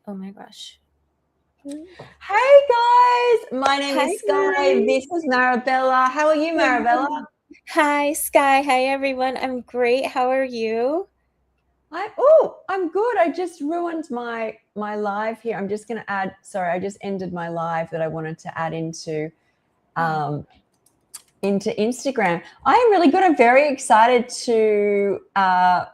Oh my gosh. Hey guys, my name Hi is Sky. guys. This is Marabella. How are you, Marabella? Hi Sky. Hi everyone. I'm great. How are you? I'm good. I just ruined my live here. I'm just gonna add. Sorry, I just ended my live that I wanted to add um, into Instagram. I am really good. I'm very excited to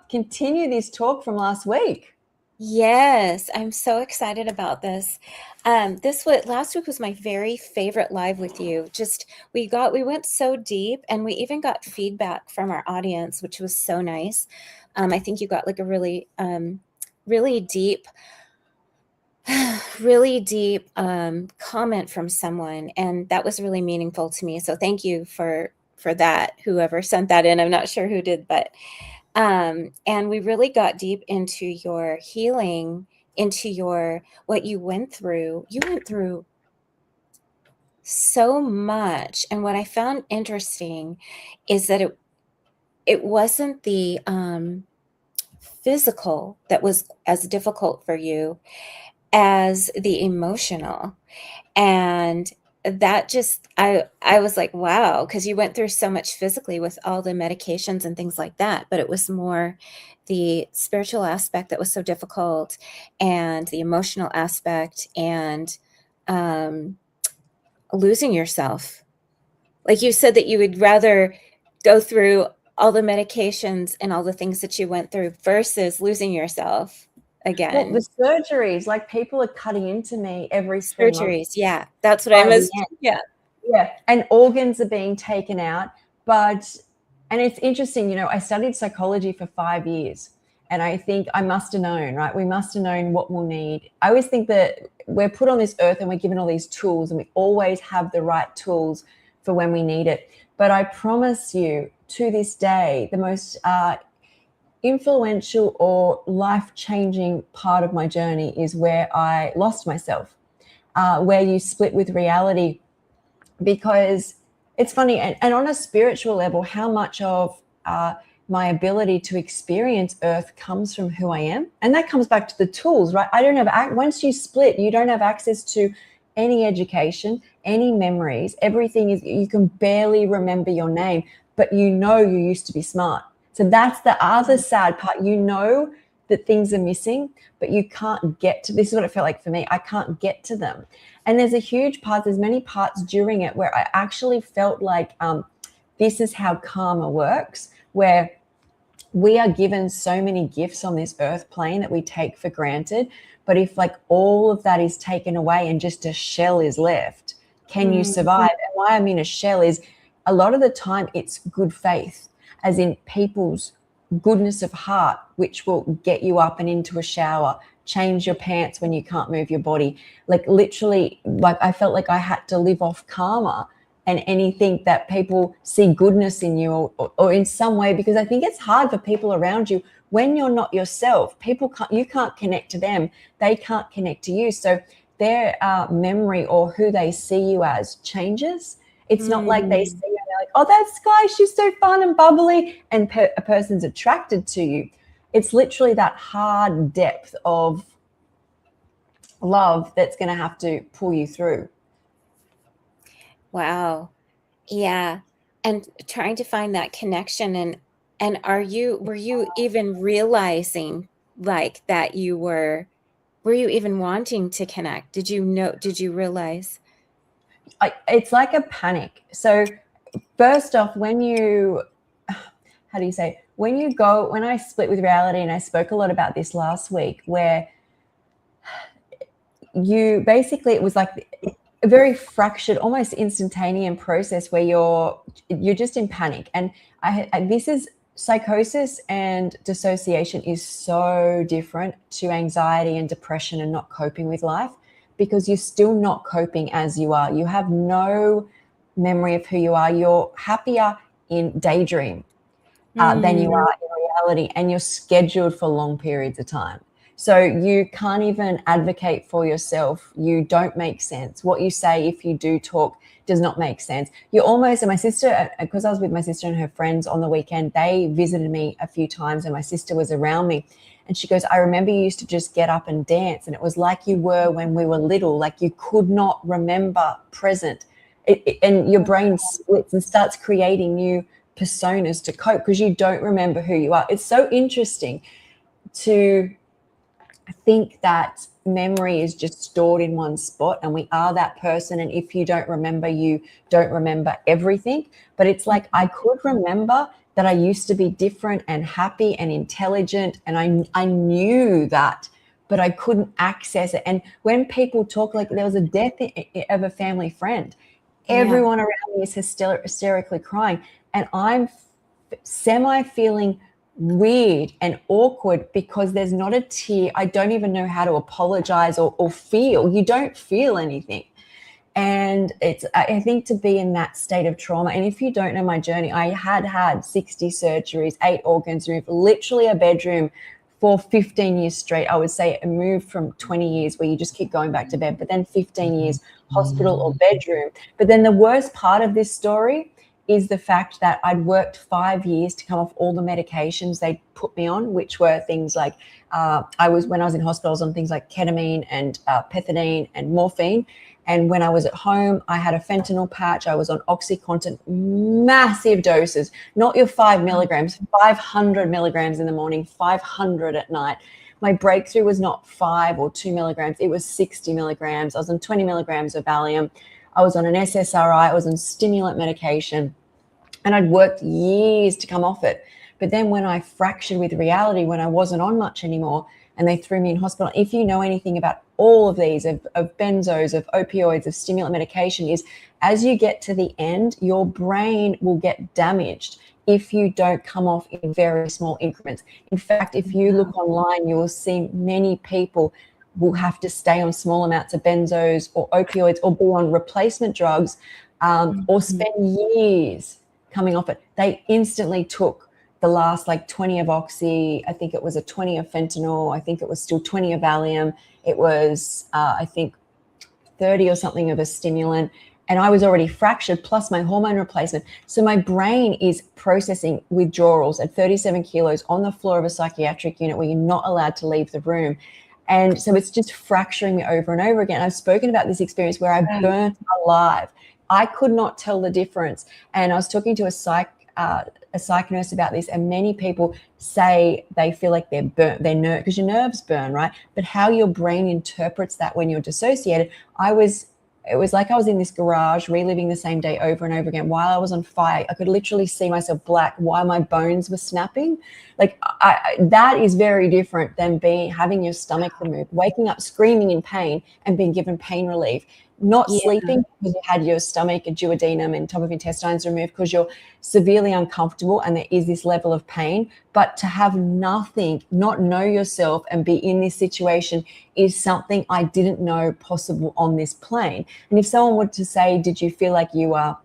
continue this talk from last week. Yes, I'm so excited about this. Last week was my very favorite live with you. Just we went so deep, and we even got feedback from our audience, which was so nice. I think you got like a really deep really deep comment from someone, and that was really meaningful to me. So thank you for that, whoever sent that in. I'm not sure who did, but and we really got deep into your healing, into your what you went through. You went through so much, and what I found interesting is that it wasn't the physical that was as difficult for you as the emotional. And that just I was like, wow, because you went through so much physically with all the medications and things like that, but it was more the spiritual aspect that was so difficult, and the emotional aspect, and um, losing yourself. Like you said that you would rather go through all the medications and all the things that you went through versus losing yourself Well, the again. surgeries, like people are cutting into me every 3 months Surgeries, yeah, that's what I by the missed. end. Yeah. Yeah, and organs are being taken out. And it's interesting, I studied psychology for 5 years, and I think I must have known, right? We must have known what we'll need. I always think that we're put on this earth and we're given all these tools, and we always have the right tools for when we need it. But I promise you, to this day, the most influential or life-changing part of my journey is where I lost myself, where you split with reality, because it's funny, and on a spiritual level, how much of my ability to experience earth comes from who I am. And that comes back to the tools, right? I don't have, once you split, you don't have access to any education, any memories. Everything is, you can barely remember your name, but you used to be smart. So that's the other sad part. That things are missing, but you can't get to, this is what it felt like for me. I can't get to them. And there's a huge part, there's many parts during it where I actually felt like this is how karma works, where we are given so many gifts on this earth plane that we take for granted. But if like all of that is taken away and just a shell is left, can you survive? And why I mean a shell is, a lot of the time it's good faith, as in people's goodness of heart, which will get you up and into a shower, change your pants when you can't move your body. Like literally, like I felt like I had to live off karma and anything that people see goodness in you, or in some way, because I think it's hard for people around you when you're not yourself. You can't connect to them, they can't connect to you. So their memory or who they see you as changes. It's not like they see you and they're like, oh, that's Sky, she's so fun and bubbly, and a person's attracted to you. It's literally that hard depth of love that's going to have to pull you through. Wow. Yeah. And trying to find that connection, and were you even realizing like that were you even wanting to connect? Did you realize? It's like a panic. So first off, when how do you say, when I split with reality, and I spoke a lot about this last week, where it was like a very fractured, almost instantaneous process where you're just in panic. And this is psychosis, and dissociation is so different to anxiety and depression and not coping with life, because you're still not coping as you are. You have no memory of who you are. You're happier in daydream than you are in reality, and you're scheduled for long periods of time. So you can't even advocate for yourself. You don't make sense. What you say, if you do talk, does not make sense. And my sister, because I was with my sister and her friends on the weekend, they visited me a few times, and my sister was around me. And she goes, I remember you used to just get up and dance, and it was like you were when we were little, like you could not remember present. And your brain splits and starts creating new personas to cope because you don't remember who you are. It's so interesting to think that memory is just stored in one spot and we are that person, and if you don't remember, you don't remember everything. But it's like I could remember that I used to be different and happy and intelligent, and I knew that, but I couldn't access it. And when people talk, like there was a death of a family friend, Yeah. everyone around me is hysterically crying, and I'm semi feeling weird and awkward because there's not a tear. I don't even know how to apologize or feel. You don't feel anything. And it's, I think, to be in that state of trauma. And if you don't know my journey, I had 60 surgeries, 8 organs removed, literally a bedroom for 15 years straight. I would say it moved from 20 years where you just keep going back to bed, but then 15 years hospital or bedroom. But then the worst part of this story is the fact that I'd worked 5 years to come off all the medications they put me on, which were things like when I was in hospital, I was on things like ketamine and pethidine and morphine. And when I was at home, I had a fentanyl patch. I was on OxyContin, massive doses, not your 5 milligrams, 500 milligrams in the morning, 500 at night. My breakthrough was not 5 or 2 milligrams. It was 60 milligrams. I was on 20 milligrams of Valium. I was on an SSRI. I was on stimulant medication. And I'd worked years to come off it. But then when I fractured with reality, when I wasn't on much anymore, and they threw me in hospital, if you know anything about all of these, of benzos, of opioids, of stimulant medication, is as you get to the end, your brain will get damaged if you don't come off in very small increments. In fact, if you look online, you will see many people will have to stay on small amounts of benzos or opioids or be on replacement drugs, or spend years coming off it. They instantly took the last like 20 of Oxy. I think it was a 20 of fentanyl. I think it was still 20 of Valium. It was, I think, 30 or something of a stimulant. And I was already fractured, plus my hormone replacement. So my brain is processing withdrawals at 37 kilos on the floor of a psychiatric unit where you're not allowed to leave the room. And so it's just fracturing me over and over again. I've spoken about this experience where I burnt alive. I could not tell the difference. And I was talking to a psych nurse about this, and many people say they feel like they're burnt, because your nerves burn, right? But how your brain interprets that when you're dissociated, it was like I was in this garage reliving the same day over and over again. While I was on fire, I could literally see myself black while my bones were snapping. Like that is very different than having your stomach removed, waking up screaming in pain and being given pain relief, not sleeping because you had your stomach and duodenum and top of intestines removed because you're severely uncomfortable and there is this level of pain. But to have nothing, not know yourself and be in this situation is something I didn't know possible on this plane. And if someone were to say, did you feel like you are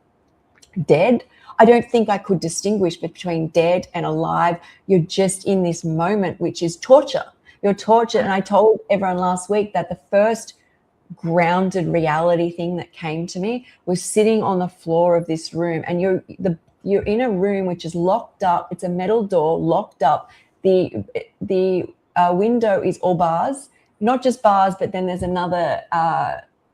dead? I don't think I could distinguish between dead and alive. You're just in this moment, which is torture. You're tortured. And I told everyone last week that the first grounded reality thing that came to me was sitting on the floor of this room, and you're in a room which is locked up. It's a metal door locked up. The window is all bars, not just bars, but then there's another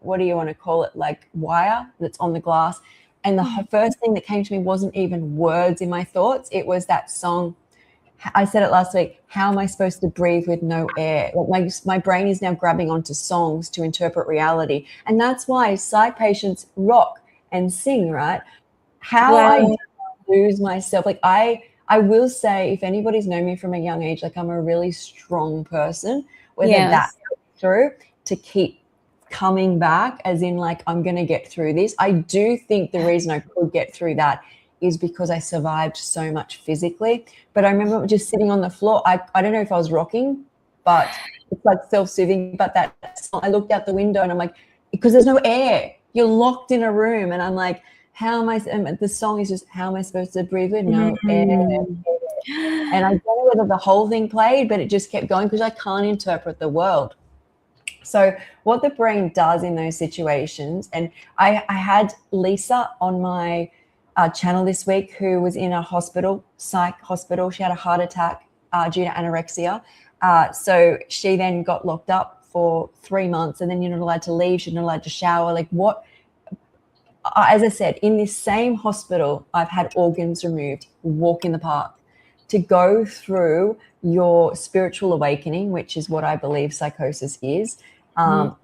what do you want to call it, like wire that's on the glass. And the first thing that came to me wasn't even words in my thoughts. It was that song. I said it last week. How am I supposed to breathe with no air? Like my brain is now grabbing onto songs to interpret reality. And that's why psych patients rock and sing, right? How I lose myself. Like I will say, if anybody's known me from a young age, like I'm a really strong person, whether that comes through to keep coming back, as in like, I'm going to get through this. I do think the reason I could get through that is because I survived so much physically. But I remember just sitting on the floor. I don't know if I was rocking, but it's like self-soothing. But I looked out the window and I'm like, because there's no air. You're locked in a room. And I'm like, how am I? And the song is just, how am I supposed to breathe with no air? And I don't know whether the whole thing played, but it just kept going because I can't interpret the world. So what the brain does in those situations, and I had Lisa on my channel this week who was in a hospital, psych hospital. She had a heart attack due to anorexia. So she then got locked up for 3 months, and then you're not allowed to leave. She's not allowed to shower. Like, what? As I said, in this same hospital, I've had organs removed, walk in the park. To go through your spiritual awakening, which is what I believe psychosis is, Mhm.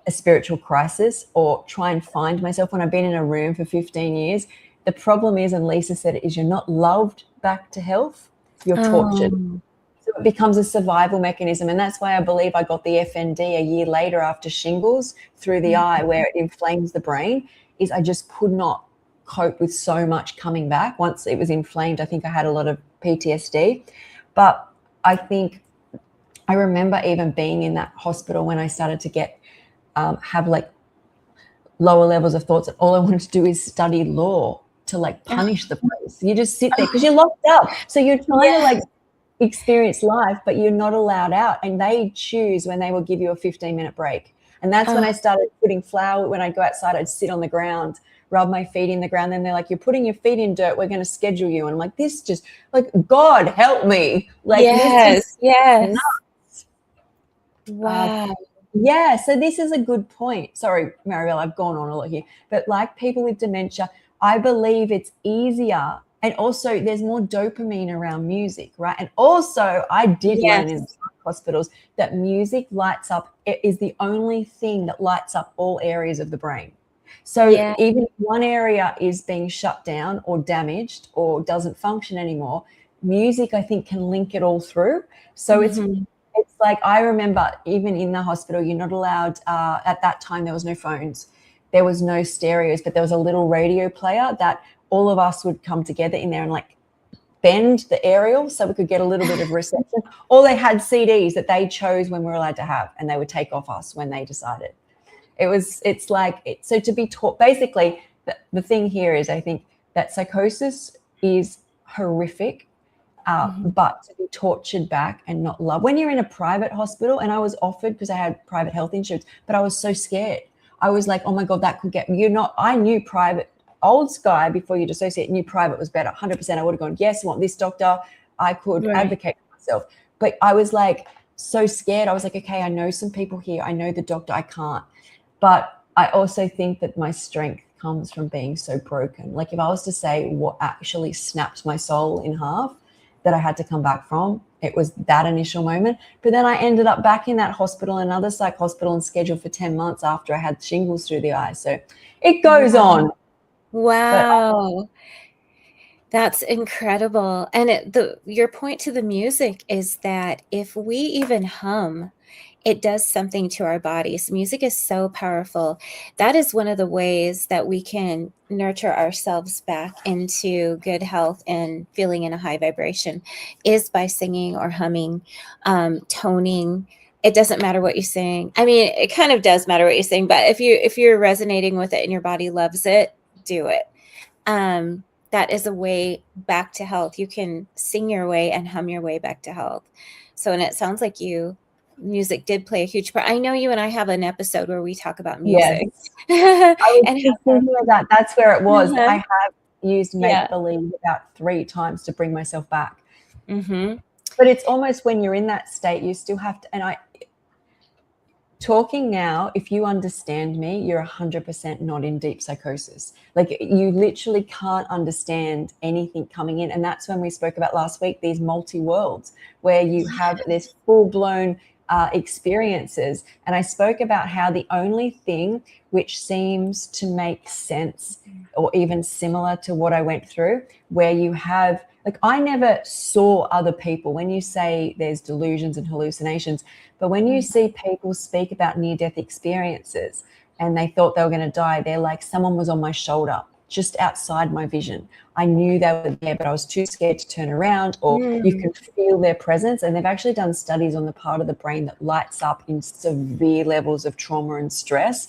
a spiritual crisis, or try and find myself. When I've been in a room for 15 years, the problem is, and Lisa said it, is you're not loved back to health, you're tortured. Oh, So it becomes a survival mechanism. And that's why I believe I got the FND a year later after shingles through the eye, mhm. where it inflames the brain, is I just could not cope with so much coming back. Once it was inflamed, I think I had a lot of PTSD. But I think I remember even being in that hospital when I started to get have like lower levels of thoughts, and all I wanted to do is study law to like punish the place. You just sit there because you're locked up. So you're trying to like Yes. experience life, but you're not allowed out. And they choose when they will give you a 15-minute break. And that's when Oh, I started putting flour. When I go outside, I'd sit on the ground, rub my feet in the ground. Then they're like, you're putting your feet in dirt. We're going to schedule you. And I'm like, this just, like, God help me. Like, this is yes, yes. nuts. Uh, Wow. yeah, so this is a good point. Sorry, Maribel, I've gone on a lot here. But like people with dementia, I believe it's easier. And also, there's more dopamine around music, right? And also, I did learn in Yes. hospitals that music lights up, it is the only thing that lights up all areas of the brain. So Yeah. even if one area is being shut down or damaged or doesn't function anymore, music, I think, can link it all through. So Mhm. it's like, I remember even in the hospital, you're not allowed, at that time, there was no phones, there was no stereos, but there was a little radio player that all of us would come together in there and like bend the aerial so we could get a little bit of reception. Or they had CDs that they chose when we were allowed to have, and they would take off us when they decided. It's like, so to be taught, basically, the thing here is, I think that psychosis is horrific, Mhm. but to be tortured back and not love. When you're in a private hospital, and I was offered, because I had private health insurance, but I was so scared. I was like, oh my God, that could get me. You're not, I knew private, old Sky, before you dissociate, knew private was better. 100%. I would have gone, yes, I want this doctor. I could Right. advocate for myself. But I was like, so scared. I was like, okay, I know some people here. I know the doctor. I can't. But I also think that my strength comes from being so broken. Like, if I was to say what actually snapped my soul in half, that I had to come back from, it was that initial moment. But then I ended up back in that hospital, another psych hospital, and scheduled for 10 months after I had shingles through the eye. So it goes Wow. on. But Wow. That's incredible. And the your point to the music is that if we even hum, it does something to our bodies. Music is so powerful. That is one of the ways that we can nurture ourselves back into good health and feeling in a high vibration is by singing or humming, toning. It doesn't matter what you sing. I mean, it kind of does matter what you sing, but if you're resonating with it and your body loves it, do it. Um, that is a way back to health. You can sing your way and hum your way back to health. So, and it sounds like music did play a huge part. I know you and I have an episode where we talk about yes, music I was and just how thinking of that. That's where it was. uh-huh. I have used make Yeah. believe about 3 times to bring myself back. Mhm. But it's almost, when you're in that state, you still have to, and I, talking now, if you understand me, you're 100% not in deep psychosis. Like, you literally can't understand anything coming in. And that's when we spoke about last week, these multi-worlds, where you have this full-blown experiences. And I spoke about how the only thing which seems to make sense, or even similar to what I went through, where you have, like, I never saw other people. When you say there's delusions and hallucinations, but when you Mhm. see people speak about near-death experiences and they thought they were going to die, they're like, someone was on my shoulder, just outside my vision. I knew they were there, but I was too scared to turn around, or you Mm. can feel their presence. And they've actually done studies on the part of the brain that lights up in severe levels of trauma and stress.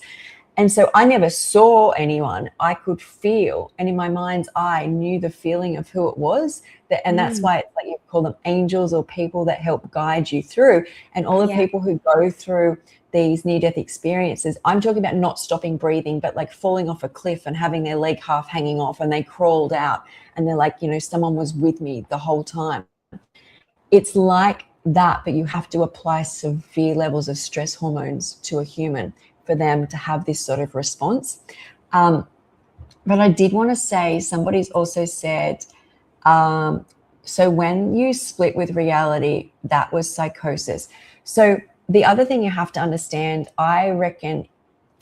And so I never saw anyone. I could feel, and in my mind's eye, knew the feeling of who it was. And that's Mm. why it's like, you call them angels, or people that help guide you through. And all the Yeah. people who go through these near-death experiences, I'm talking about not stopping breathing, but like falling off a cliff and having their leg half hanging off, and they crawled out, and they're like, someone was with me the whole time. It's like that, but you have to apply severe levels of stress hormones to a human for them to have this sort of response. But I did want to say, somebody's also said, so when you split with reality, that was psychosis. So the other thing you have to understand, I reckon,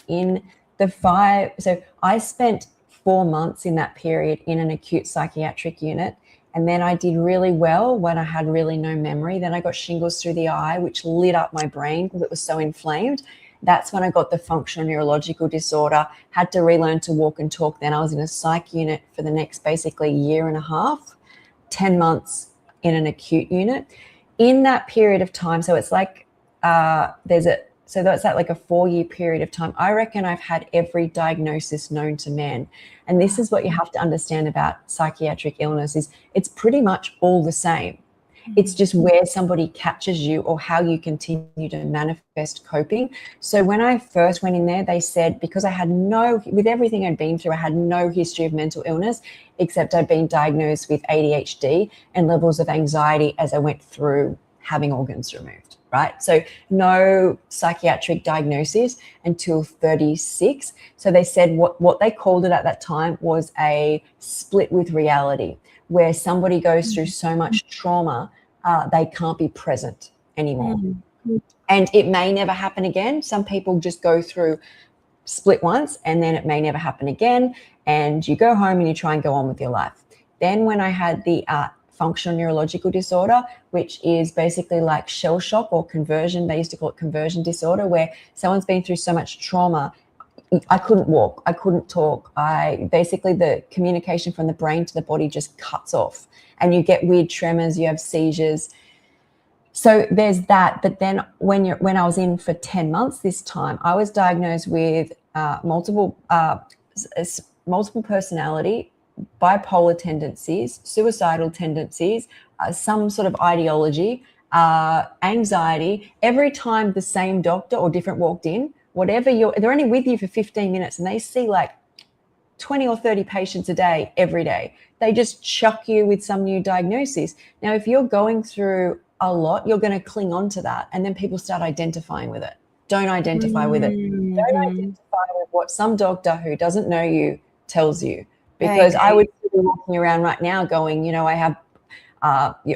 so I spent 4 months in that period in an acute psychiatric unit. And then I did really well when I had really no memory. Then I got shingles through the eye, which lit up my brain because it was so inflamed. That's when I got the functional neurological disorder, had to relearn to walk and talk. Then I was in a psych unit for the next basically year and a half, 10 months in an acute unit. In that period of time, so it's like so that's like a 4-year period of time. I reckon I've had every diagnosis known to man. And this is what you have to understand about psychiatric illness is it's pretty much all the same. It's just where somebody catches you or how you continue to manifest coping. So when I first went in there, they said, because I had with everything I'd been through, I had no history of mental illness, except I'd been diagnosed with ADHD and levels of anxiety as I went through having organs removed, right? So no psychiatric diagnosis until 36. So they said what they called it at that time was a split with reality, where somebody goes through so much trauma, they can't be present anymore. And it may never happen again. Some people just go through split once and then it may never happen again. And you go home and you try and go on with your life. Then when I had the functional neurological disorder, which is basically like shell shock or conversion, they used to call it conversion disorder, where someone's been through so much trauma, I couldn't walk, I couldn't talk. The communication from the brain to the body just cuts off and you get weird tremors, you have seizures. So there's that. But then when I was in for 10 months this time, I was diagnosed with multiple personality, bipolar tendencies, suicidal tendencies, some sort of ideology, anxiety. Every time the same doctor or different walked in, they're only with you for 15 minutes and they see like 20 or 30 patients a day, every day. They just chuck you with some new diagnosis. Now, if you're going through a lot, you're going to cling on to that. And then people start identifying with it. Don't identify with it. Don't identify with what some doctor who doesn't know you tells you. Because I would be walking around right now going, I have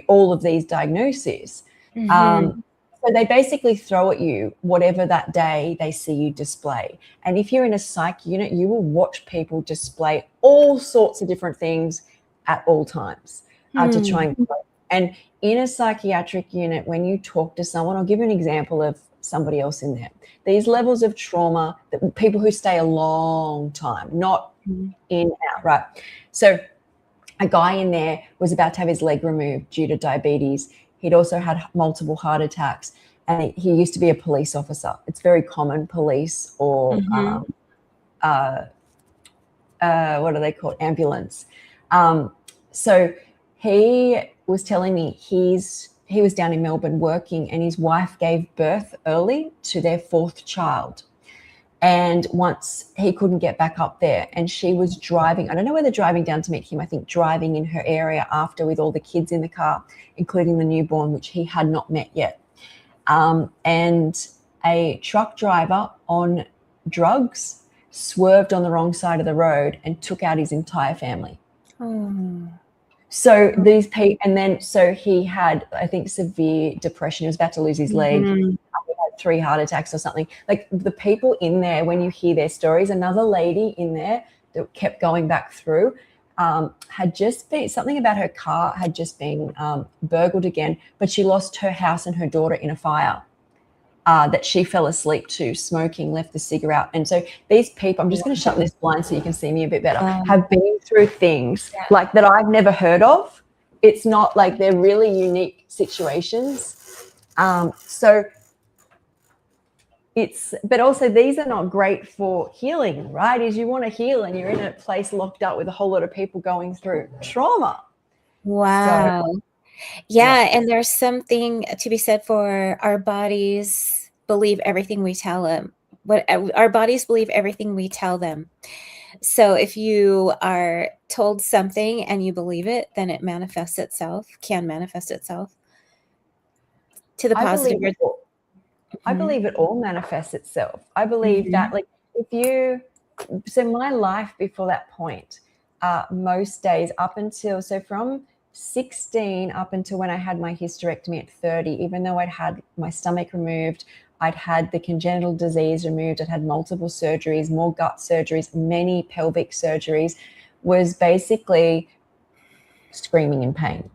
all of these diagnoses. So they basically throw at you whatever that day they see you display. And if you're in a psych unit, you will watch people display all sorts of different things at all times to try and cope. And in a psychiatric unit, when you talk to someone, I'll give you an example of somebody else in there. These levels of trauma, that people who stay a long time, not in and out, right? So a guy in there was about to have his leg removed due to diabetes. He'd also had multiple heart attacks, and he used to be a police officer. It's very common, police or what are they called? Ambulance. So he was telling me he was down in Melbourne working, and his wife gave birth early to their 4th child. And once he couldn't get back up there, and she was driving, I don't know whether driving down to meet him, I think driving in her area after with all the kids in the car, including the newborn, which he had not met yet. And a truck driver on drugs swerved on the wrong side of the road and took out his entire family. So these people, and then so he had, I think, severe depression. He was about to lose his leg. He had 3 heart attacks or something. Like the people in there, when you hear their stories, another lady in there that kept going back through had just been, something about her car had just been burgled again, but she lost her house and her daughter in a fire that she fell asleep to, smoking, left the cigarette. And so these people, I'm just going to shut this blind so you can see me a bit better, have been through things like that I've never heard of. It's not like they're really unique situations. So but also these are not great for healing, right? Is you want to heal and you're in a place locked up with a whole lot of people going through trauma. Wow. So, yeah, and there's something to be said for our bodies believe everything we tell them. Our bodies believe everything we tell them. So if you are told something and you believe it, then it can manifest itself. to the I positive. believe it all. I Mhm. believe it all manifests itself. I believe that, Mhm. like, if you, so my life before that point, most days up until, so from 16 up until when I had my hysterectomy at 30, even though I'd had my stomach removed, I'd had the congenital disease removed, I'd had multiple surgeries, more gut surgeries, many pelvic surgeries, was basically screaming in pain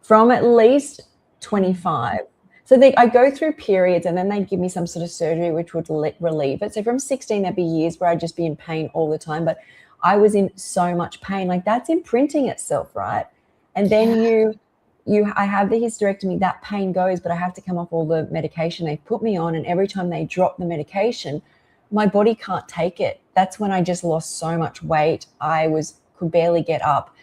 from at least Mhm. 25. So I go through periods and then they give me some sort of surgery which would relieve it. So from 16, there'd be years where I'd just be in pain all the time, but I was in so much pain. Like, that's imprinting itself, right? And then Yeah. I have the hysterectomy, that pain goes, but I have to come off all the medication they put me on. And every time they drop the medication, my body can't take it. That's when I just lost so much weight. Could barely get up.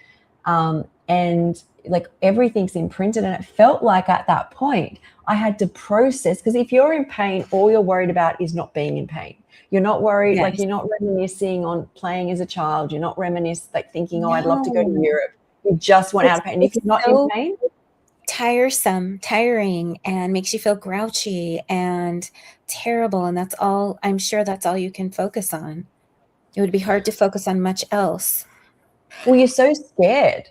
And like, everything's imprinted, and it felt like at that point I had to process, because if you're in pain, all you're worried about is not being in pain. You're not worried, like, Yes. you're not reminiscing on playing as a child. You're not reminiscing, like, thinking, oh, I'd love to go to No. Europe. You just want out of pain. And if It's you're not in so pain, tiring, and makes you feel grouchy and terrible, and that's all, I'm sure that's all you can focus on. It would be hard to focus on much else. well, you're so scared.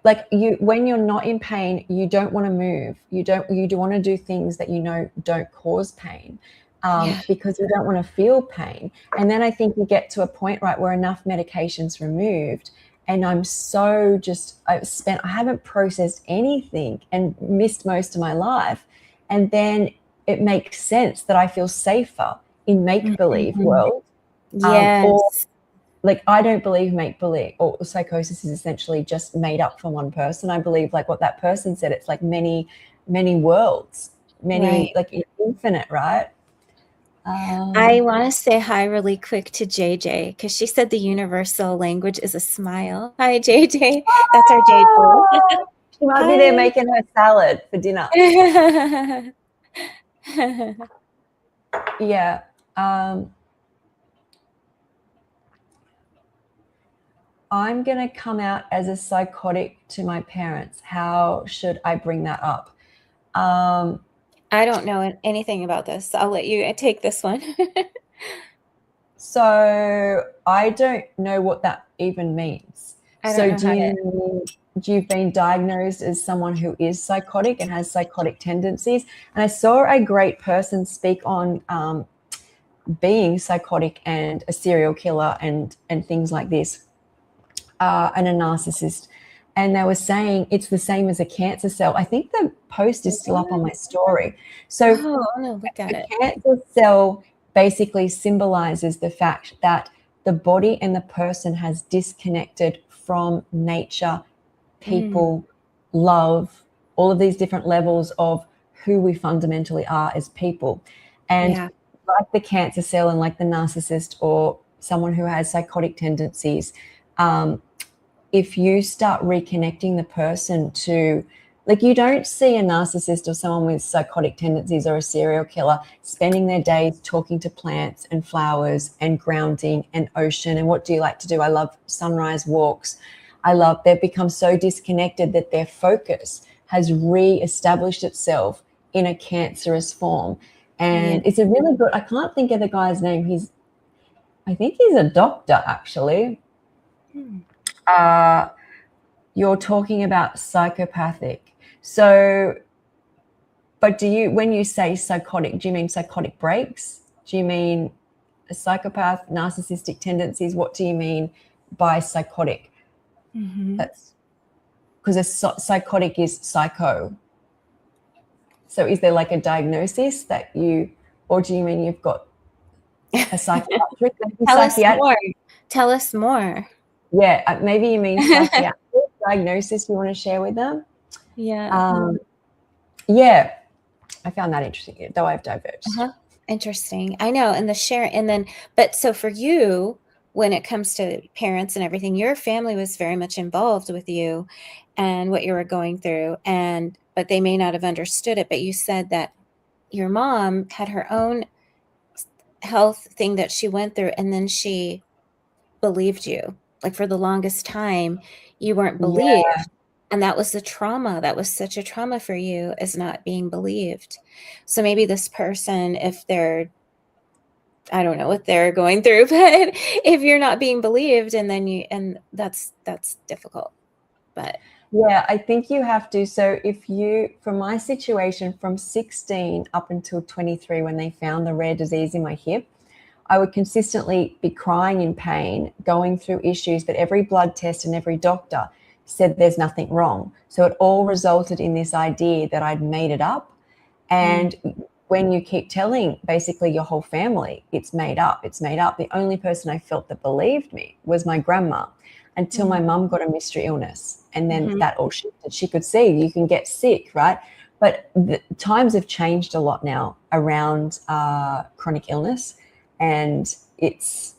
Like, when you're not in pain, you don't want to move. You do want to do things that don't cause pain, Yeah. because you don't want to feel pain. And then I think you get to a point, right, where enough medication's removed, and I haven't processed anything and missed most of my life. And then it makes sense that I feel safer in make believe Mhm. world, or, Yes. like, I don't believe make believe or psychosis is essentially just made up for one person. I believe, like what that person said, it's like many, many worlds, Right. like infinite, right? I Um, wanna say hi really quick to JJ because she said the universal language is a smile. Hi, JJ. That's our JJ. she might be there Hi. making her salad for dinner. Yeah. Um, I'm going to come out as a psychotic to my parents. How should I bring that up? Um, I don't know anything about this. I'll let you take this one. So I don't know what that even means. I don't So know how to. you've been diagnosed as someone who is psychotic and has psychotic tendencies? And I saw a great person speak on being psychotic and a serial killer and things like this, and a narcissist. And they were saying it's the same as a cancer cell. I think the post is still up on What? my story. So Oh, I wanna look at a it. cancer cell basically symbolizes the fact that the body and the person has disconnected from nature, Mm, people, love, all of these different levels of who we fundamentally are as people. And yeah. like the cancer cell and like the narcissist or someone who has psychotic tendencies, um, if you start reconnecting the person to, like, you don't see a narcissist or someone with psychotic tendencies or a serial killer spending their days talking to plants and flowers and grounding and ocean and what do you like to do? I love sunrise walks. They've become so disconnected that their focus has re-established itself in a cancerous form. Yeah. And it's a really good, I can't think of the guy's name. I think he's a doctor, actually. Hmm. uh you're talking about psychopathic. So, but when you say psychotic, do you mean psychotic breaks? Do you mean a psychopath, narcissistic tendencies? What do you mean by psychotic? Mhm. That's because psychotic is psycho. So is there like a diagnosis or do you mean you've got a psychiatric? Maybe Tell us psychiatric. more. Tell us more. Yeah, maybe you mean psychiatric diagnosis you want to share with them. Yeah. Yeah, I found that interesting, though I've diverged. Uh-huh. Interesting. I know, and the share and then but so for you, when it comes to parents and everything, your family was very much involved with you and what you were going through, and but they may not have understood it, but you said that your mom had her own s health thing that she went through, and then she believed you. Like, for the longest time, you weren't Yeah, believed, And that was the trauma. That was such a trauma for you, is not being believed. So maybe this person, if they're, I don't know what they're going through, but if you're not being believed, and then and that's difficult. But Yeah, I think you have to. So if you, from my situation, from 16 up until 23, when they found the rare disease in my hip, I would consistently be crying in pain, going through issues, but every blood test and every doctor said there's nothing wrong. So it all resulted in this idea that I'd made it up. And when you keep telling basically your whole family it's made up, the only person I felt that believed me was my grandma, until my mum got a mystery illness. And then that all shifted. She could see you can get sick, right? But the times have changed a lot now around chronic illness, and it's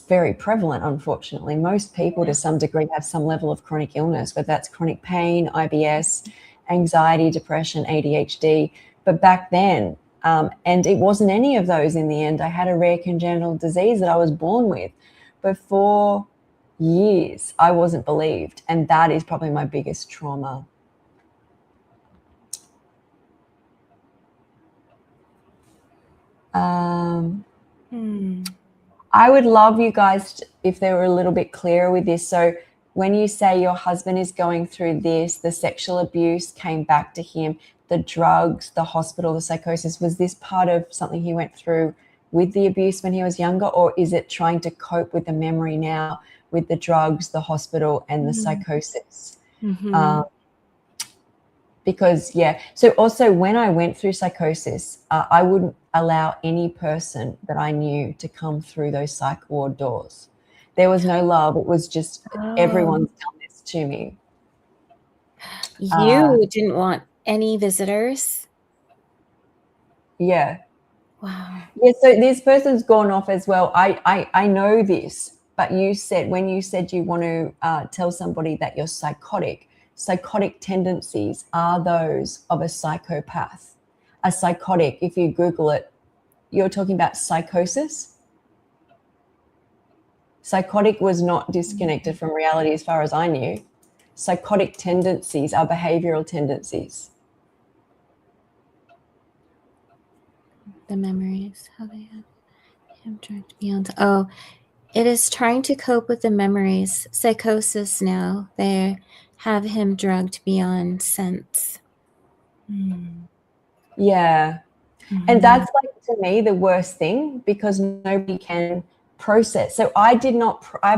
very prevalent, unfortunately. Most people to some degree have some level of chronic illness, whether that's chronic pain, IBS, anxiety, depression, ADHD. But back then, and it wasn't any of those in the end. I had a rare congenital disease that I was born with. But for years, I wasn't believed. And that is probably my biggest trauma. I would love you guys if they were a little bit clearer with this. So when you say your husband is going through this, the sexual abuse came back to him, the drugs, the hospital, the psychosis, was this part of something he went through with the abuse when he was younger, or is it trying to cope with the memory now with the drugs, the hospital, and the psychosis? Because, yeah. So also when I went through psychosis, I wouldn't allow any person that I knew to come through those psych ward doors. There was no love. It was just everyone's done this to me. You didn't want any visitors? Yeah. Wow. Yeah, so this person's gone off as well. I know this, but you said, when you said you want to tell somebody that you're psychotic tendencies are those of a psychopath. A psychotic, if you Google it, you're talking about psychosis. Psychotic was not disconnected from reality as far as I knew. Psychotic tendencies are behavioral tendencies. The memories, how they have him dragged beyond. Oh, it is trying to cope with the memories. Psychosis now. They have him drugged beyond sense. Yeah. And that's, like, to me, the worst thing, because nobody can process. So I've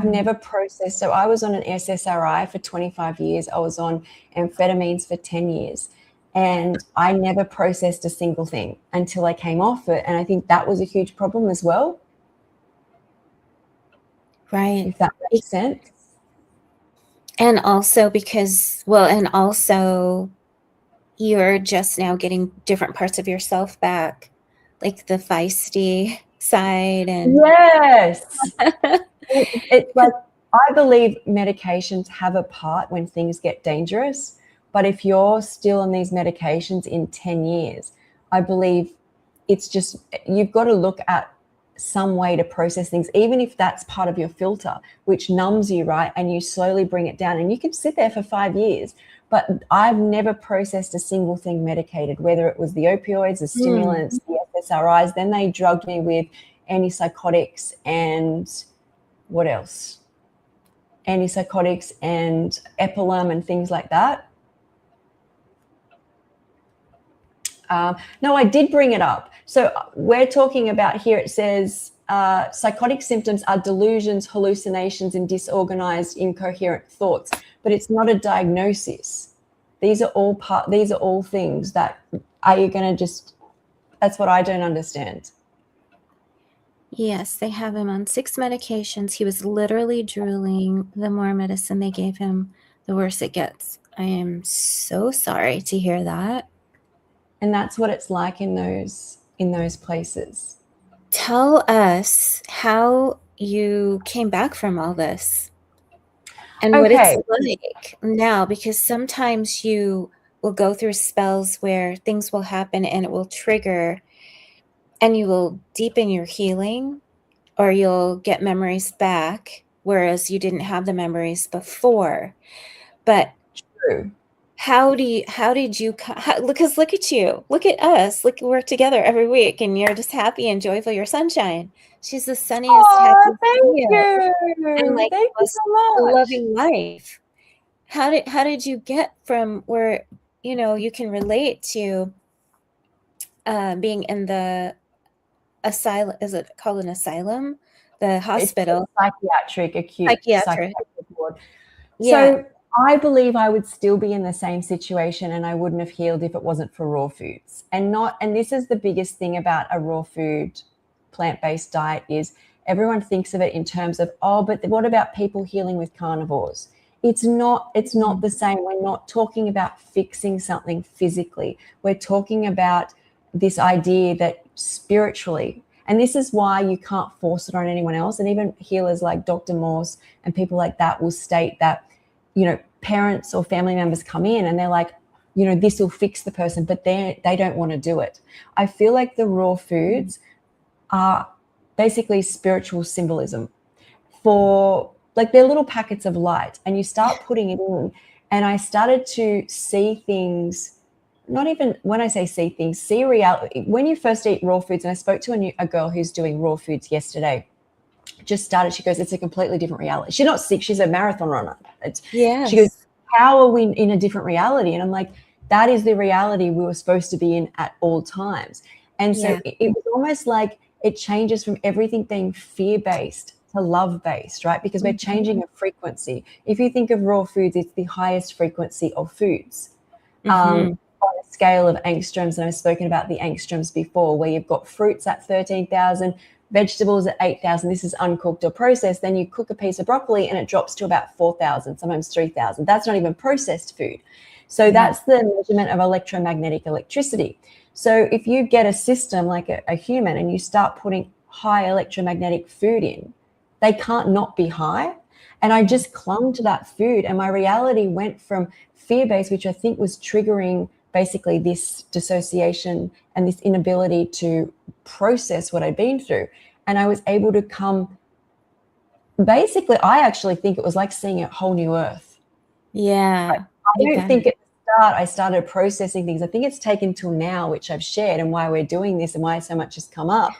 never processed. So I was on an SSRI for 25 years. I was on amphetamines for 10 years. And I never processed a single thing until I came off it. And I think that was a huge problem as well. Right. If that makes sense. And also because, well, and also you're just now getting different parts of yourself back, like the feisty side. And Yes. It's like, I believe medications have a part when things get dangerous, but if you're still on these medications in 10 years, I believe it's just, you've got to look at some way to process things, even if that's part of your filter, which numbs you, right? And you slowly bring it down, and you can sit there for 5 years. But I've never processed a single thing medicated, whether it was the opioids, the stimulants, the SSRIs. Then they drugged me with antipsychotics and what else? Antipsychotics and Epilim and things like that. No, I did bring it up. So we're talking about here, it says psychotic symptoms are delusions, hallucinations, and disorganized, incoherent thoughts, but it's not a diagnosis. These are all things that, are you going to just, that's what I don't understand. yes, they have him on 6 medications. He was literally drooling. The more medicine they gave him, the worse it gets. I am so sorry to hear that. And that's what it's like in those places. Tell us how you came back from all this and what it's Okay. like now, because sometimes you will go through spells where things will happen and it will trigger, and you will deepen your healing, or you'll get memories back, whereas you didn't have the memories before. But true. how did you because look at you, look at us, look, we're together every week and you're just happy and joyful, you're sunshine. She's the sunniest, Oh, happiest thank Leo and you. like Thank you most so much. loving life. How did you get from where you can relate to being in the asylum, is it called an asylum, the It's hospital, psychiatric, acute psychiatric, psychiatric ward. yeah, So I believe I would still be in the same situation and I wouldn't have healed if it wasn't for raw foods. And this is the biggest thing about a raw food plant-based diet is everyone thinks of it in terms of, oh, but what about people healing with carnivores? It's not the same. We're not talking about fixing something physically. We're talking about this idea that spiritually, and this is why you can't force it on anyone else. And even healers like Dr. Morse and people like that will state that, parents or family members come in and they're like, this will fix the person, but they don't want to do it. I feel like the raw foods are basically spiritual symbolism for, like, they're little packets of light and you start putting it in. And I started to see things, not even when I say see things, see reality. When you first eat raw foods, and I spoke to a girl who's doing raw foods yesterday, just started, she goes, it's a completely different reality. She's not sick, she's a marathon runner. She goes, yes, how are we in a different reality? And I'm like, that is the reality we were supposed to be in at all times. And so yeah, it was almost like it changes from everything being fear-based to love-based, right? Because we're mhm, changing a frequency. If you think of raw foods, it's the highest frequency of foods. mhm, On a scale of angstroms, and I've spoken about the angstroms before, where you've got fruits at 13,000, vegetables at 8,000. This is uncooked or processed. Then you cook a piece of broccoli and it drops to about 4,000, sometimes 3,000. That's not even processed food. So yeah, that's the measurement of electromagnetic electricity. So if you get a system like a human and you start putting high electromagnetic food in, they can't not be high. And I mhm, just clung to that food, and my reality went from fear-based, which I think was triggering basically this dissociation and this inability to process what I'd been through. And I was able to come, basically, I actually think it was like seeing a whole new earth. yeah, I I don't bet. think at the start I started processing things. I think it's taken till now, which I've shared, and why we're doing this and why so much has come up,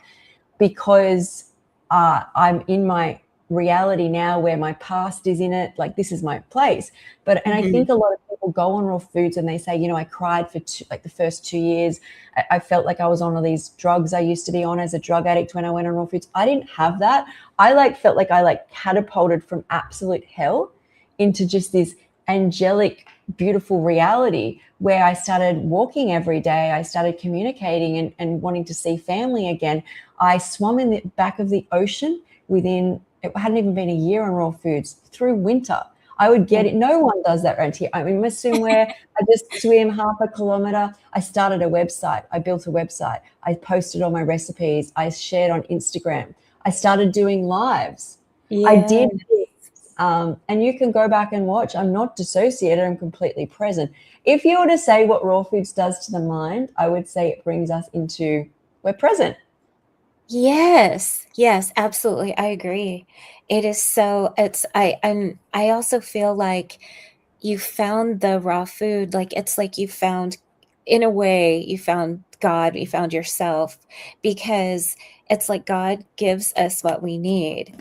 because I'm in my reality now where my past is in it. Like, this is my place. And I Mhm, think a lot of people go on raw foods and they say, I cried for like the first 2 years. I felt like I was on all these drugs I used to be on as a drug addict when I went on raw foods. I didn't have that. I felt like I catapulted from absolute hell into just this angelic, beautiful reality where I started walking every day. I started communicating and wanting to see family again. I swam in the back of the ocean within, it hadn't even been a year on raw foods, through winter. I would yeah, get it. No one does that around here. I'm in my swimwear. I just swim half a kilometer. I started a website. I built a website. I posted all my recipes. I shared on Instagram. I started doing lives. I yeah, did things. And you can go back and watch. I'm not dissociated. I'm completely present. If you were to say what raw foods does to the mind, I would say it brings us into, we're present. yes, yes, absolutely, I agree. It is so it's I also feel like you found the raw food, like, it's like you found, in a way, you found God, you found yourself, because it's like God gives us what we need,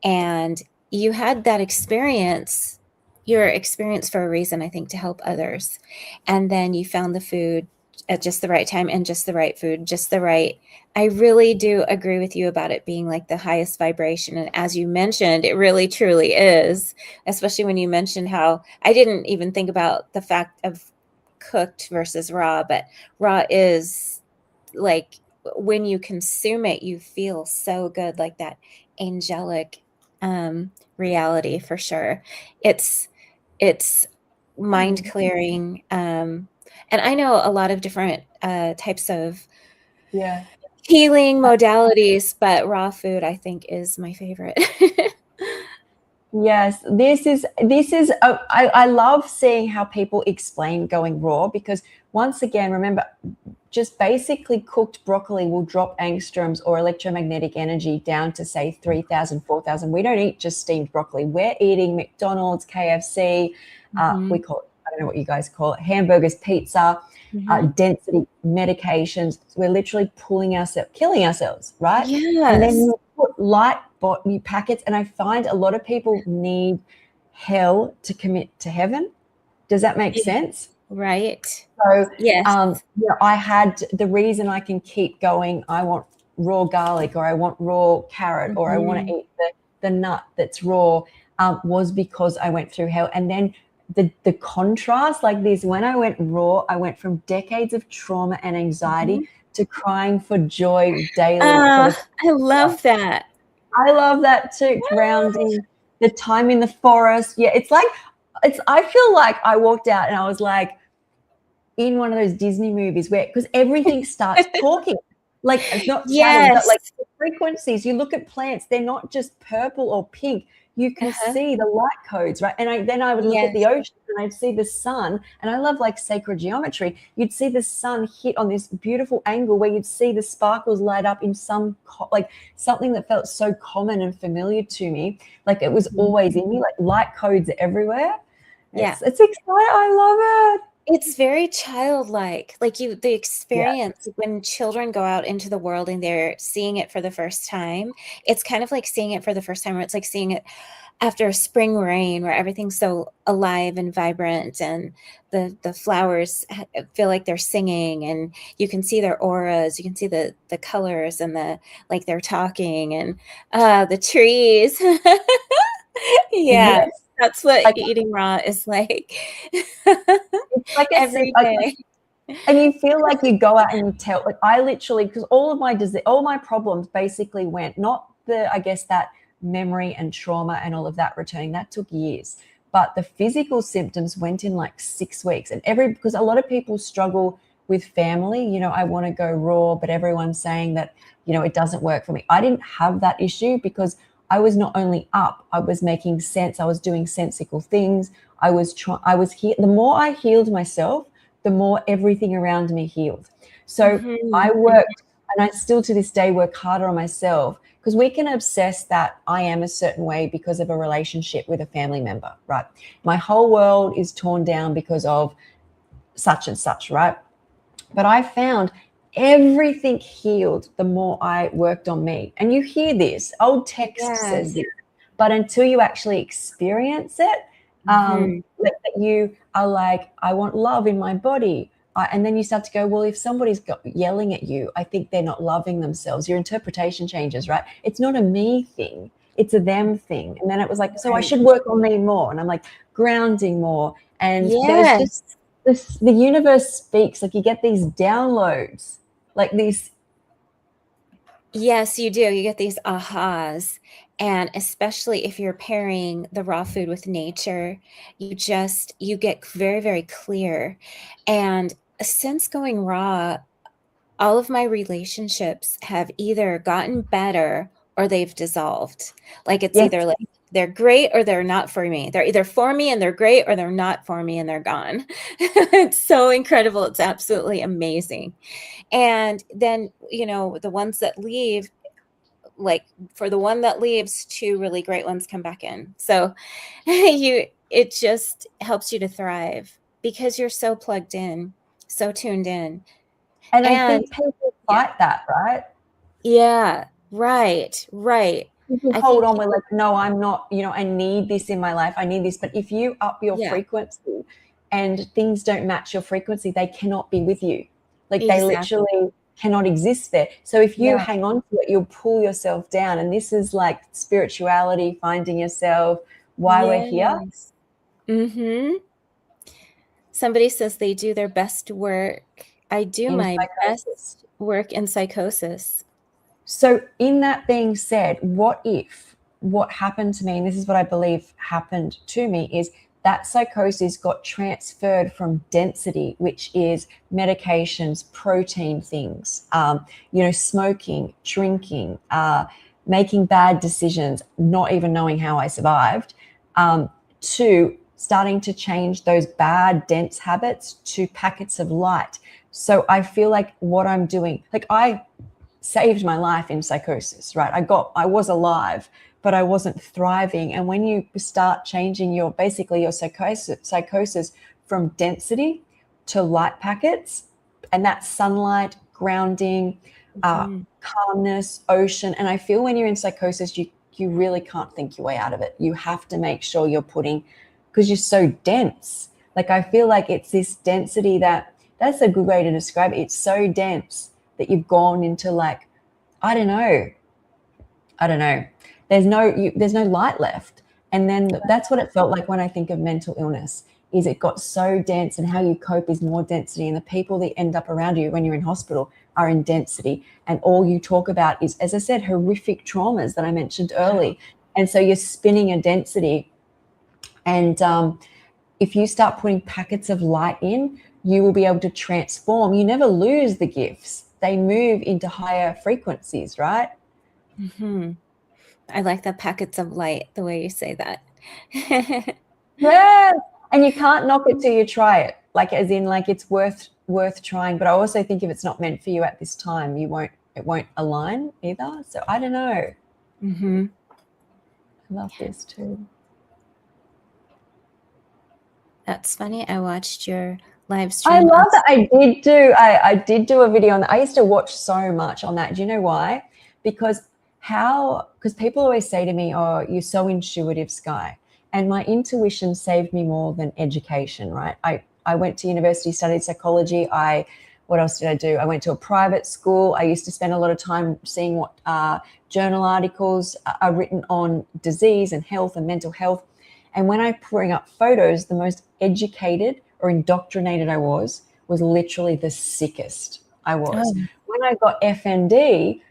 and you had that experience, your experience for a reason, I think, to help others, and then you found the food at just the right time and just the right food, just the right. I really do agree with you about it being, like, the highest vibration, and as you mentioned, it really truly is, especially when you mentioned how I didn't even think about the fact of cooked versus raw, but raw is, like, when you consume it, you feel so good, like that angelic, reality for sure. It's it's mind Mm. clearing, and I know a lot of different, types of Yeah. healing modalities, but raw food, I think, is my favorite. Yes, this is I love seeing how people explain going raw, because once again, remember, just basically cooked broccoli will drop angstroms or electromagnetic energy down to, say, 3,000, 4,000. We don't eat just steamed broccoli. We're eating McDonald's, KFC, we Mhm. call it I don't know what you guys call it, hamburgers, pizza, Mhm. density, medications. We're literally pulling ourselves, killing ourselves, right? And then Yes. you put light botany packets, and I find a lot of people need hell to commit to heaven. Does that make Yeah. sense? Right. So, Yes. I had the reason I can keep going. I want raw garlic, or I want raw carrot, or I want to Mhm. eat the nut that's raw, was because I went through hell. And then the contrast, like this, when I went raw, I went from decades of trauma and Mhm. anxiety to crying for joy daily for the. I love that. I love that too. Grounding, the time in the forest. Yeah, it's like I feel like I walked out and I was like, in one of those Disney movies where, because everything starts talking, like not chatting, but like Yes. the frequencies. You look at plants, they're not just purple or pink. You can Uh-huh. see the light codes, right? And then I would look at the Yes. ocean and I'd see the sun. And I love like sacred geometry. You'd see the sun hit on this beautiful angle where you'd see the sparkles light up in like something that felt so common and familiar to me. Like it was Mhm. always in me, like light codes everywhere. Yeah. It's exciting. I love it. It's very childlike. Like the Yeah. experience when children go out into the world and they're seeing it for the first time, it's kind of like seeing it for the first time, or it's like seeing it after a spring rain where everything's so alive and vibrant, and the flowers feel like they're singing, and you can see their auras, you can see the colors, and the like they're talking, and the trees. Yes, Yes. that's what Like, eating raw is like. it's like a Every like, day. and you feel like you go out and you tell, like, I literally, because all my problems basically went, not the, I guess, that memory and trauma and all of that returning, that took years. But the physical symptoms went in like 6 weeks. And because a lot of people struggle with family, I want to go raw, but everyone's saying that, it doesn't work for me. I didn't have that issue because I was not only up, I was making sense. I was doing sensical things. I was here. The more I healed myself, the more everything around me healed. So I Mhm. worked, and I still to this day work harder on myself, because we can obsess that I am a certain way because of a relationship with a family member, right? My whole world is torn down because of such and such, right? But I found everything healed the more I worked on me. And you hear this, old text says Yes. this, but until you actually experience it, Mhm. that you are like, I want love in my body. And then you start to go, well, if somebody's yelling at you, I think they're not loving themselves. Your interpretation changes, right? It's not a me thing, it's a them thing. And then it was like, so I Right. should work on me more. And I'm like, grounding more. And there's just Yes. the universe speaks, like you get these downloads, like these. Yes, you do. You get these ahas, and especially if you're pairing the raw food with nature, you get very, very clear. And since going raw, all of my relationships have either gotten better or they've dissolved. Like, it's Yes. either like they're great or they're not for me. They're either for me and they're great, or they're not for me and they're gone. It's so incredible. It's absolutely amazing. And then, the ones that leave, like for the one that leaves, two really great ones come back in. So it just helps you to thrive because you're so plugged in, so tuned in. And I And think people yeah, fight that, right? yeah, right, right. People I hold think on, we're people, like, no, I'm not, I need this in my life, I need this. But if you up your yeah, frequency and things don't match your frequency, they cannot be with you. Like they exactly. literally cannot exist there. So if you No. hang on to it, you'll pull yourself down. And this is like spirituality, finding yourself, why we're here. Yes. Mm-hmm. Somebody says they do their best work. I do In my psychosis. best work in psychosis. So, in that being said, what if what happened to me, and this is what I believe happened to me, is that psychosis got transferred from density, which is medications, protein things, smoking, drinking, making bad decisions, not even knowing how I survived, to starting to change those bad, dense habits to packets of light. So I feel like what I'm doing, like I saved my life in psychosis, right? I was alive, but I wasn't thriving. And when you start changing your psychosis from density to light packets, and that's sunlight, grounding, calmness, ocean. And I feel when you're in psychosis, you really can't think your way out of it. You have to make sure you're putting, because you're so dense. Like I feel like it's this density that's a good way to describe it. It's so dense that you've gone into like, I don't know. There's no light left. And then that's what it felt like when I think of mental illness, is it got so dense, and how you cope is more density. And the people that end up around you when you're in hospital are in density. And all you talk about is, as I said, horrific traumas that I mentioned early. And so you're spinning a density. And if you start putting packets of light in, you will be able to transform. You never lose the gifts. They move into higher frequencies, right? Mm-hmm. I like the packets of light, the way you say that. Yeah. And you can't knock it till you try it. Like, as in, like, it's worth trying. But I also think if it's not meant for you at this time, it won't align either. So I don't know. Mm-hmm. I love this too. That's funny. I watched your live stream. I love that. I did do a video on that. I used to watch so much on that. Do you know why? Because people always say to me, oh, you're so intuitive, Sky. And my intuition saved me more than education, right? I went to university, studied psychology. What else did I do? I went to a private school. I used to spend a lot of time seeing what journal articles are written on disease and health and mental health. And when I bring up photos, the most educated or indoctrinated I was literally the sickest I was. Oh. When I got FND,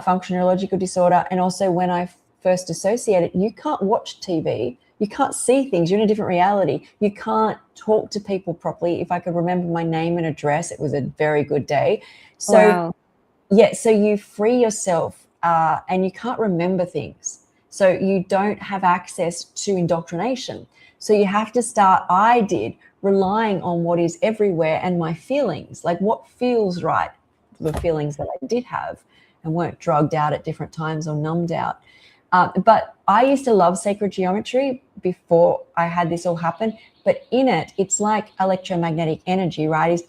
functional neurological disorder, and also when I first associated, you can't watch TV. You can't see things. You're in a different reality. You can't talk to people properly. If I could remember my name and address, it was a very good day. So, wow. Yeah, so you free yourself and you can't remember things. So you don't have access to indoctrination. So you have to start, I did, relying on what is everywhere and my feelings, like what feels right, the feelings that I did have and weren't drugged out at different times or numbed out. But I used to love sacred geometry before I had this all happen. But in it, it's like electromagnetic energy, right?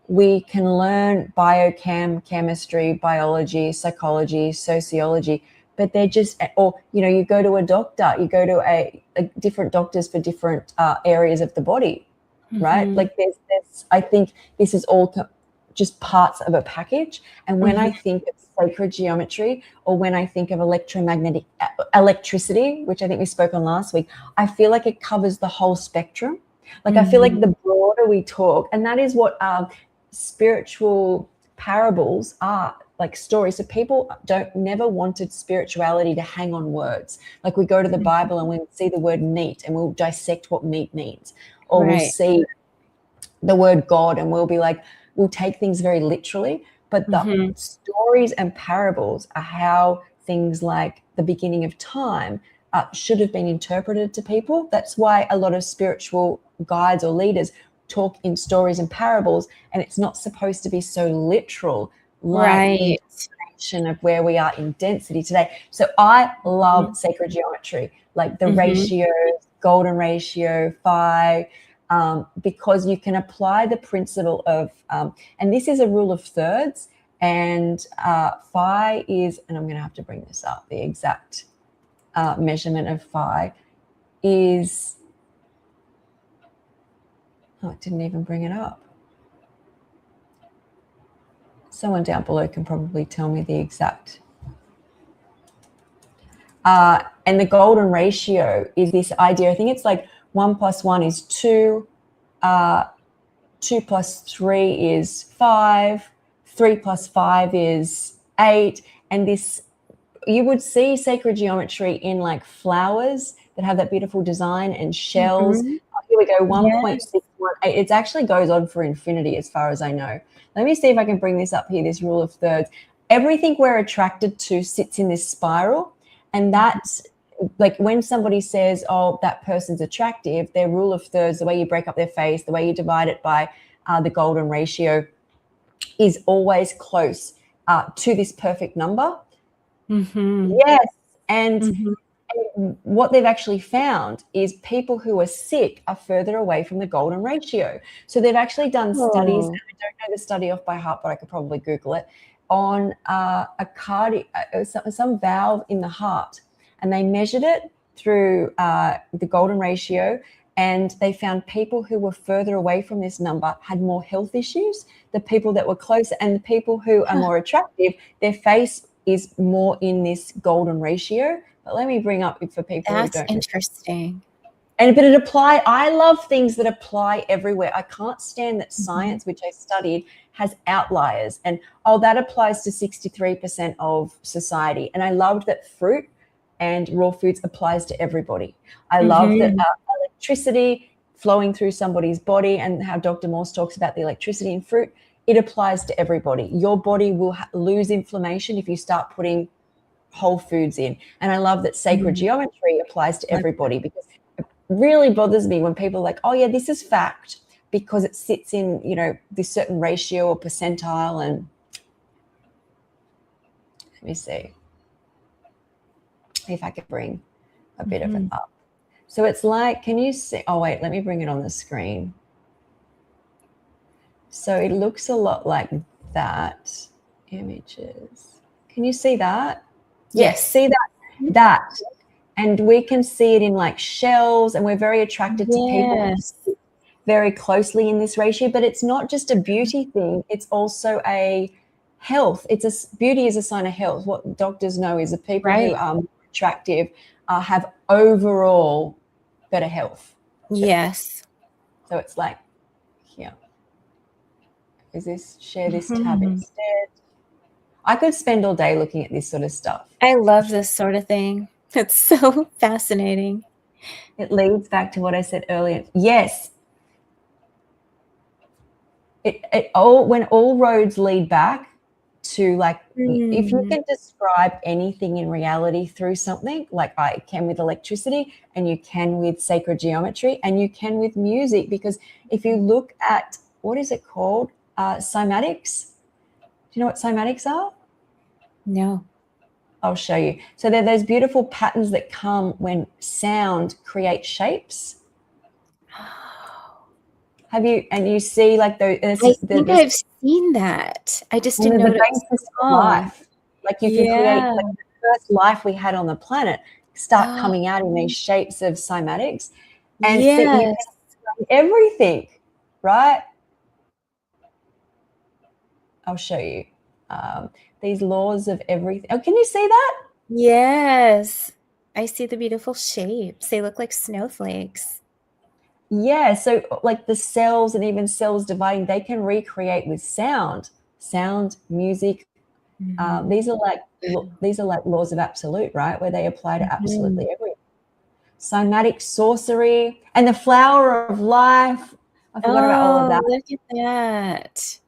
We can learn biochem, chemistry, biology, psychology, sociology, but they're just, or, you go to a doctor, you go to a different doctors for different areas of the body, right? Mm-hmm. Like there's, I think this is all just parts of a package. And when I think of sacred geometry, or when I think of electricity, which I think we spoke on last week, I feel like it covers the whole spectrum. Like I feel like the broader we talk, and that is what spiritual parables are, like stories. So people never wanted spirituality to hang on words. Like we go to the Bible and we see the word meat and we'll dissect what meat means, or we'll see the word God and we'll be like, we'll take things very literally. But the stories and parables are how things like the beginning of time should have been interpreted to people. That's why a lot of spiritual guides or leaders talk in stories and parables, and it's not supposed to be so literal, like the definition of where we are in density today. So I love sacred geometry, like the ratios, golden ratio, phi, because you can apply the principle of, and this is a rule of thirds, and phi is, and I'm going to have to bring this up, the exact measurement of phi is, oh, it didn't even bring it up. Someone down below can probably tell me the exact. And the golden ratio is this idea. I think it's like 1 + 1 is 2, 2 + 3 is 5, 3 + 5 is 8. And this, you would see sacred geometry in like flowers that have that beautiful design and shells. Oh, here we go, 1.618. It actually goes on for infinity as far as I know. Let me see if I can bring this up here, this rule of thirds. Everything we're attracted to sits in this spiral. And that's like when somebody says, oh, that person's attractive, their rule of thirds, the way you break up their face, the way you divide it by the golden ratio is always close to this perfect number. Yes. And And what they've actually found is people who are sick are further away from the golden ratio. So they've actually done studies, and I don't know the study off by heart, but I could probably Google it, on some valve in the heart. And they measured it through the golden ratio, and they found people who were further away from this number had more health issues. The people that were closer, and the people who are more attractive, their face is more in this golden ratio. But let me bring up for people who That's don't. interesting. But it apply. I love things that apply everywhere. I can't stand that science, which I studied, has outliers. And that applies to 63% of society. And I loved that fruit and raw foods applies to everybody. I love that electricity flowing through somebody's body, and how Dr. Morse talks about the electricity in fruit. It applies to everybody. Your body will lose inflammation if you start putting whole foods in. And I love that sacred geometry applies to everybody, because it really bothers me when people are like, oh yeah, this is fact because it sits in, this certain ratio or percentile. And let me see if I could bring a bit of it up. So it's like, can you see? Oh wait, let me bring it on the screen. So it looks a lot like that. Images. Can you see that? Yes. See that. And we can see it in like shells, and we're very attracted to people very closely in this ratio. But it's not just a beauty thing. It's also a health. Beauty is a sign of health. What doctors know is that people who are attractive have overall better health. Yes. So it's like, here. Share this tab instead. I could spend all day looking at this sort of stuff. I love this sort of thing. It's so fascinating. It leads back to what I said earlier. Yes. When all roads lead back to, like, if you can describe anything in reality through something, like I can with electricity, and you can with sacred geometry, and you can with music, because if you look at, what is it called? Cymatics. Do you know what cymatics are? No. I'll show you. So they're those beautiful patterns that come when sound creates shapes. Have you? And you see like those. I think I've seen that. I just didn't know the basis of life. Like you can create, like the first life we had on the planet start coming out in these shapes of cymatics, and so you can see everything, right? I'll show you these laws of everything. Oh, can you see that? Yes. I see the beautiful shapes. They look like snowflakes. Yeah, so like the cells, and even cells dividing, they can recreate with sound, music. These are like laws of absolute, right? Where they apply to absolutely everything. Cymatic sorcery and the flower of life. I forgot about all of that. Look at that.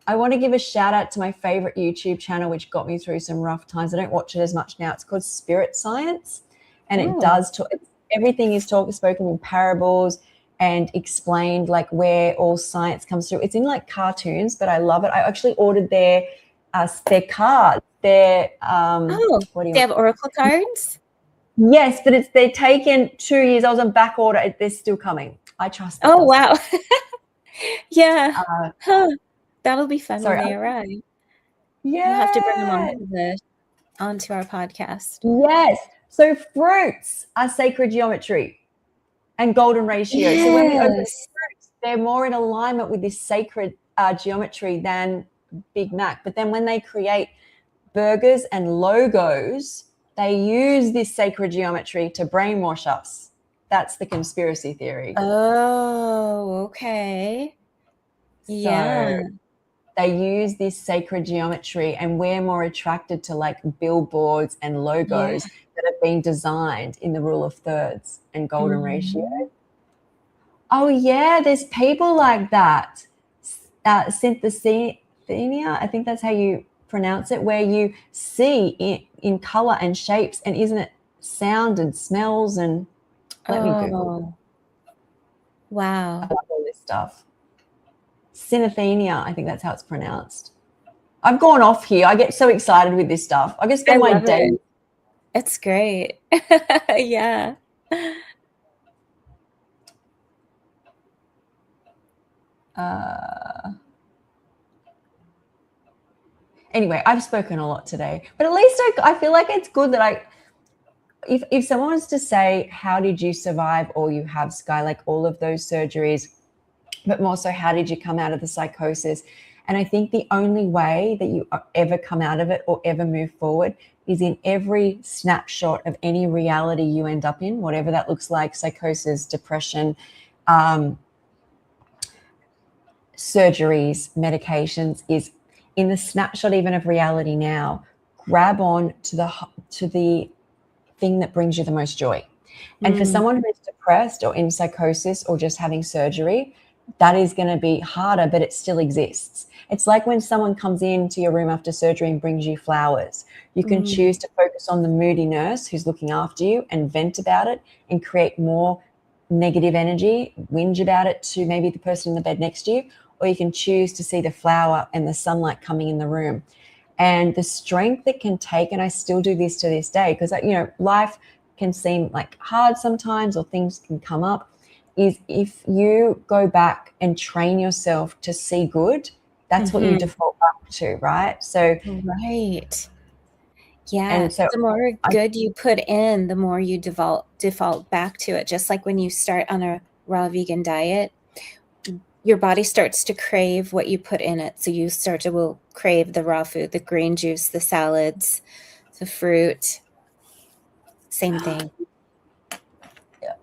I want to give a shout out to my favorite YouTube channel, which got me through some rough times. I don't watch it as much now. It's called Spirit Science, and it does everything is spoken in parables and explained, like where all science comes through. It's in like cartoons, but I love it. I actually ordered their cards. They have oracle cards? Yes, but they're taken 2 years. I was on back order. They're still coming. I trust them. Oh, wow. Yeah. That'll be fun when they arrive. Yeah. We'll have to bring them onto our podcast. Yes. So fruits are sacred geometry and golden ratio. Yes. So when we open fruits, they're more in alignment with this sacred geometry than Big Mac. But then when they create burgers and logos, they use this sacred geometry to brainwash us. That's the conspiracy theory. Oh, okay. Yeah. So they use this sacred geometry, and we're more attracted to like billboards and logos that have been designed in the rule of thirds and golden ratio. Oh yeah, there's people like that. Synthesthenia, I think that's how you pronounce it, where you see in color and shapes, and isn't it sound and smells, and let me Google. Wow. I love all this stuff. Synesthesia, I think that's how it's pronounced. I've gone off here. I get so excited with this stuff. I could spend my day. It's great. Yeah. Anyway, I've spoken a lot today, but at least I feel like it's good that if someone was to say, how did you survive all you have, Sky, like all of those surgeries, but more so, how did you come out of the psychosis? And I think the only way that you ever come out of it or ever move forward is in every snapshot of any reality you end up in, whatever that looks like, psychosis, depression, surgeries, medications, is in the snapshot even of reality now, grab on to the thing that brings you the most joy. And for someone who's depressed or in psychosis or just having surgery, that is going to be harder, but it still exists. It's like when someone comes into your room after surgery and brings you flowers. You can Mm. choose to focus on the moody nurse who's looking after you and vent about it and create more negative energy, whinge about it to maybe the person in the bed next to you, or you can choose to see the flower and the sunlight coming in the room. And the strength it can take, and I still do this to this day, because life can seem like hard sometimes or things can come up, is if you go back and train yourself to see good, that's what you Mhm. default back to, right? So, Right. Yeah. and so The more I, good you put in, the more you default back to it. Just like when you start on a raw vegan diet, your body starts to crave what you put in it. So you start to will crave the raw food, the green juice, the salads, the fruit. Same thing.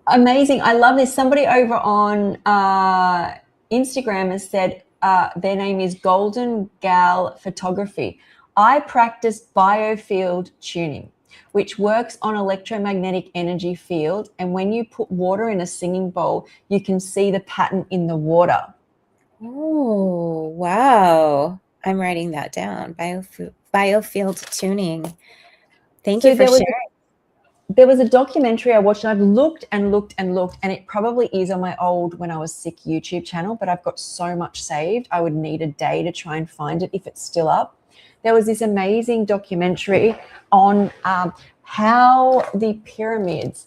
amazing. I love this. Somebody over on Instagram has said their name is Golden Gal Photography. I practice biofield tuning, which works on electromagnetic energy field. And when you put water in a singing bowl, you can see the pattern in the water. Oh, wow. I'm writing that down. Biofield tuning. Thank you So for there was sharing. there was a documentary I watched, and I've looked and looked and looked, and it probably is on my old when I was sick YouTube channel, but I've got so much saved. I would need a day to try and find it if it's still up. There was this amazing documentary on how the pyramids,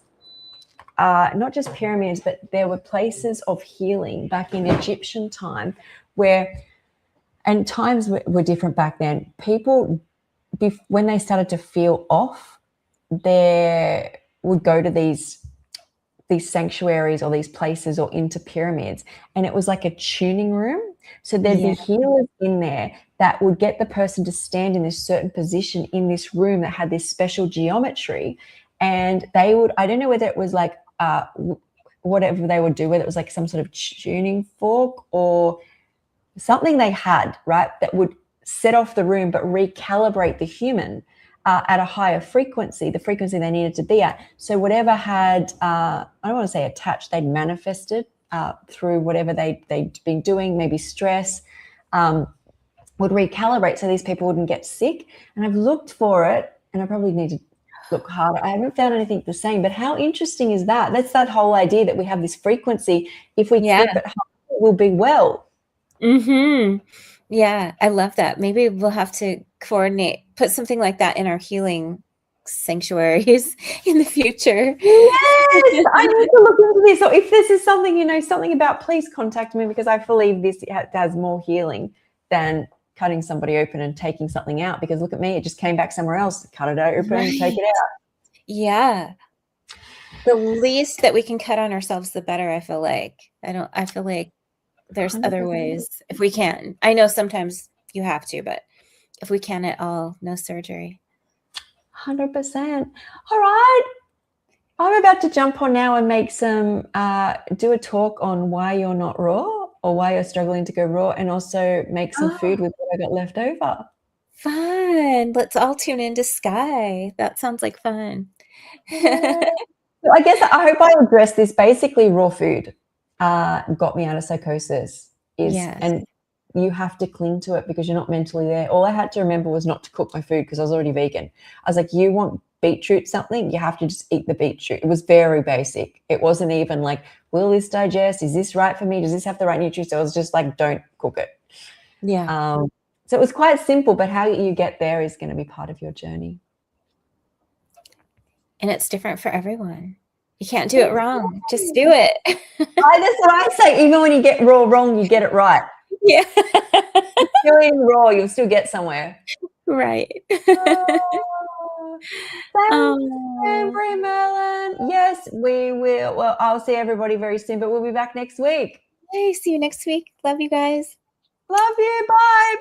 not just pyramids, but there were places of healing back in Egyptian time where, and times were different back then. People, when they started to feel off, they would go to these sanctuaries or these places or into pyramids, and it was like a tuning room. So there'd be Yeah. healers in there that would get the person to stand in this certain position in this room that had this special geometry, and they would, I don't know whether it was like whatever they would do, whether it was like some sort of tuning fork or something they had, right, that would set off the room but recalibrate the human at a higher frequency, the frequency they needed to be at. So whatever had, I don't want to say attached, they'd manifested through whatever they'd been doing, maybe stress, would recalibrate so these people wouldn't get sick. And I've looked for it, and I probably need to look harder. I haven't found anything the same, but how interesting is that? That's that whole idea that we have this frequency. If we Yeah. keep it high, we'll be well. Mhm. Yeah, I love that. Maybe we'll have to coordinate, put something like that in our healing sanctuaries in the future. Yes, I need to look into this. So if this is something you know something about, please contact me, because I believe this has more healing than cutting somebody open and taking something out. Because look at me, it just came back somewhere else. Cut it open, take Right. it out. Yeah. The least that we can cut on ourselves, the better, I feel like. I feel like there's other 100%. ways if we can. I know sometimes you have to, but if we can at all, no surgery. 100%. All right. I'm about to jump on now and make some, do a talk on why you're not raw or why you're struggling to go raw, and also make some Oh, food with what I got left over. fun. Let's all tune into Sky. That sounds like fun. Yeah. So I guess I hope I addressed this. Basically, raw food got me out of psychosis. Yes. And you have to cling to it because you're not mentally there. All I had to remember was not to cook my food because I was already vegan. I was like, you want beetroot something, you have to just eat the beetroot. It was very basic. It wasn't even like, will this digest? Is this right for me? Does this have the right nutrients? So it was just like, don't cook it. Yeah. So it was quite simple, but how you get there is going to be part of your journey. and it's different for everyone. You can't do it wrong. Just Exactly. do it. That's what I say. Even when you get raw wrong, you get it right. Yeah. Still eating raw, you'll still get somewhere. Right. Oh, thanks, Oh, Amber Merlin. Yes, we will. Well, I'll see everybody very soon, but we'll be back next week. hey, see you next week. Love you guys. Love you. Bye.